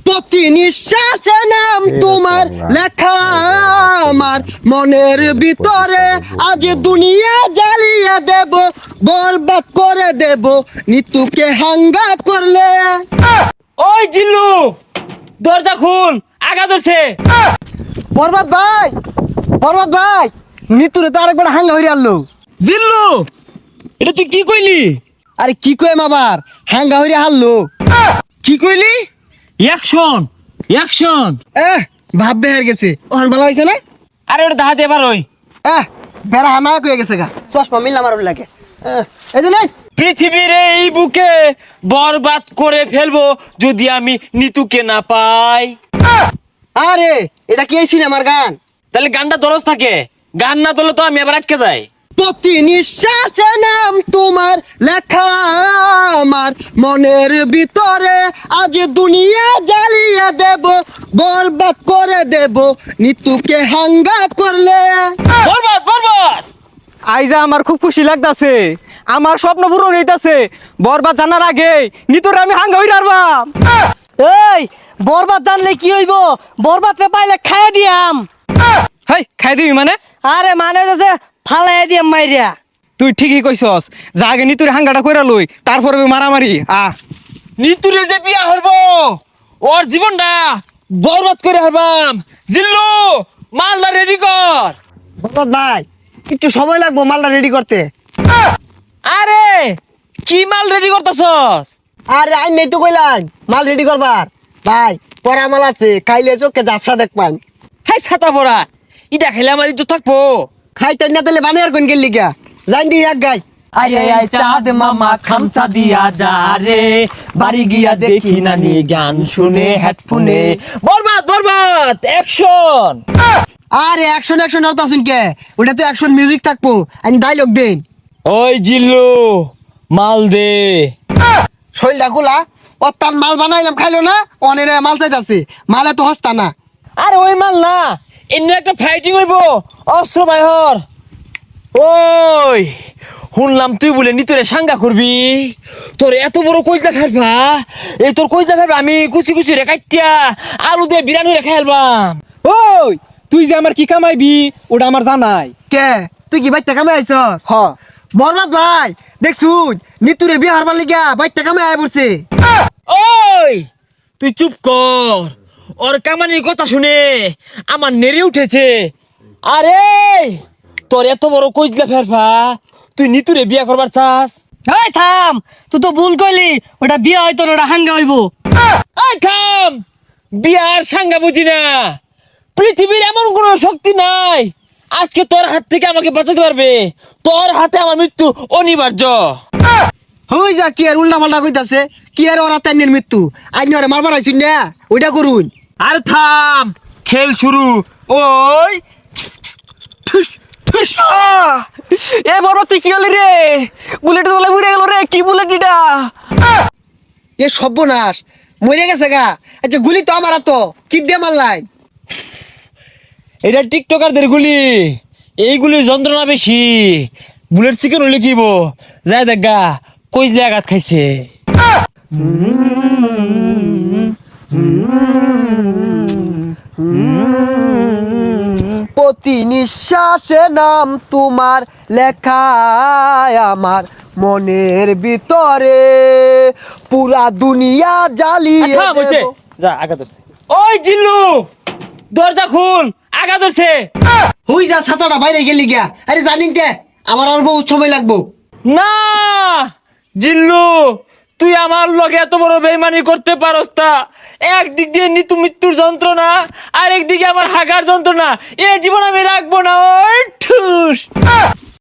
প্রতি নিঃশ্বাসে নাম তোমার লেখা আমার মনের ভিতরে, আজ দুনিয়া জ্বালিয়ে দেব, বরবাদ করে দেব নিতুকে হাঙ্গা করলে। ওই জিল্লু, দরজা খুল, আগা ধরছে। বরবাদ ভাই, বরবাদ ভাই, নিতুরে তো আরেকবার হাঙ্গা হইরে আনলো। জিল্লু, এটা তুই কি কইলি? আরে কি কইম আবার, হাঙ্গা হইরে হারলো। কি কইলি? Action, action. ভাব বেহার গেছে, ওখান ভালো হয়েছে না? আরে ওটা দাহাতে এবার ওই বেড়া হানা কয়ে গেছে গা, চশমা মিললাম আর লাগে। এই যে নেই, পৃথিবীর এই বুকে বরবাদ করে ফেলবো যদি আমি নিতুকে না পাই। আরে এটা কি এই সিনেমার গান? তাহলে গানটা দরজ থাকে, গান না তোলে তো আমি আবার আটকে যাই। প্রতি নিঃশ্বাসে নাম তোমার লেখা আমার মনের ভিতরে, আজ দুনিয়া জ্বালিয়ে দেব, বরবাদ করে দেব নিতুকে হাঙ্গা করলে। বরবাদ, বরবাদ। আইজা আমার খুব খুশি লাগতাছে, আমার স্বপ্ন পূরণ হইতাছে। বরবাদ জানার আগে নিতরে আমি হাঙ্গা হই রারবাম। এই বরবাদ জানলে কি হইব? বরবাদরে পাইলে খাইয়া দিয়াম। হেই, খাই দিবি মানে? আরে মানে যে ফালাই দিয়াম মাইরিয়া। তুই ঠিকই কইছস, যা আগে নিতুরে হাঙ্গাটা কইরা লই, তারপরে মারামারি। নিতুরে যে বিয়া হইব, ওর জীবনটা বরবাদ করে হারবাম। জিল্লু, মালদা রেডি কর। বরবাদ ভাই, একটু সময় লাগবো মালটা রেডি করতে। আরে কি মাল রেডি করতেছস? আরে আই নেই তো কইলাম মাল রেডি করবার। ভাই পরা মাল আছে, খাইলে চোখে জাফসা দেখ পান। হাই ছাতা পড়া, ইটা খেলে আমার ইজ্জত থাকবো। খাইতে না তাহলে বানিয়ার কোন গেলি গা, জান দি এক গাই। আরে আই চাঁদ মামা খামসা দিয়া যা রে, বাড়ি গিয়া দেখি নানি গান শুনে হেডফোনে। বরবাদ, বরবাদ, অ্যাকশন। আরে অ্যাকশন অ্যাকশন আর তাসুন কে, ওটা তো অ্যাকশন মিউজিক থাকবো, আমি ডায়লগ দেন। ওই জিল্লু, মাল দে। শৈলটা খোলা, ও তার মাল বানাইলাম খাইলো না, অনেক মাল চাইতাছে, মালে তো হস্তা না। আরে ওই মাল না, এমনি একটা ফাইটিং হইব, অস্ত্র বাইহর। ওই শুনলাম তুই বলে নিতরে সাঙ্গা করবি, তোর এত বড় কইজা ফেলবা, এই তোর কইজা ফেলবা আমি কুচি কুচি রে কাটিয়া আলু দিয়ে বিরানি রে খেলবাম। ওই তুই যে আমার কি কামাইবি ওটা আমার জানাই। কে তুই কি বাইতে কামে আইছস? হ, বরবাদ ভাই দেখছুন নিতুরে বিয়ে হারবার লিগা বাইতে কামে আয় পড়ছে। ওই তুই চুপ কর, ওর কামানির কথা শুনে আমার নেড়ে উঠেছে। আরে তোর এত বড় কইজা ফেলবা, তুই নিতুরে বিয়া করবার চাস? এই থাম, তুই তো ভুল কইলি, ওটা বিয়া হয়তো না, ওটা হাঙ্গা হইব। এই থাম, বিয়ার সাঙ্গা বুঝি না। পৃথিবীর এমন কোন শক্তি নাই আজকে তোর হাত থেকে আমাকে বাঁচাতে পারবে। তোর হাতে আমার মৃত্যু অনিবার্য। হই যা কি আর উল্টা পাল্টা কইতাছে, কি আর ওরা তাইনের মৃত্যু, আইনি ওরা মারবার আইছুন না, ওইটা করুন। আর থাম, খেল শুরু। ওই ঠুস ঠুস। এ বরবাদ তুই কি হলি রে? বুলেট তোলা উড়ে গেল রে, কি বুলেট এটা? এ সর্বনাশ, মরে গেছে গা। আচ্ছা গুলি তো আমার তো কি দিয়ে মারলাই? এটা টিকটকারদের গুলি, এইগুলির যন্ত্রণা বেশি। বুলেট চিকেন হলে কিব যায় দেখা কই যে আঘাত খাইছে। প্রতি নিঃশ্বাসে নাম তোমার লেখা আমার মনের ভিতরে, পুরা দুনিয়া জ্বালিয়ে থাম হইছে, দেব। যা আঘাত ধরছে। ওই জিল্লু, দরজা খুল, আঘাত ধরছে। হই যা ছাতাটা বাইরে গেলি গিয়া। আরে জানিন কে আমার আর বহুত সময় লাগবো। না জিল্লু, তুই আমার লগে এত বড় বেইমানি করতে পারস না। একদিক দিয়ে নিতু মৃত্যুর যন্ত্রণা, আর একদিকে আমার হাগার যন্ত্রণা, এ জীবন আমি রাখবো না। ওই ঠুস।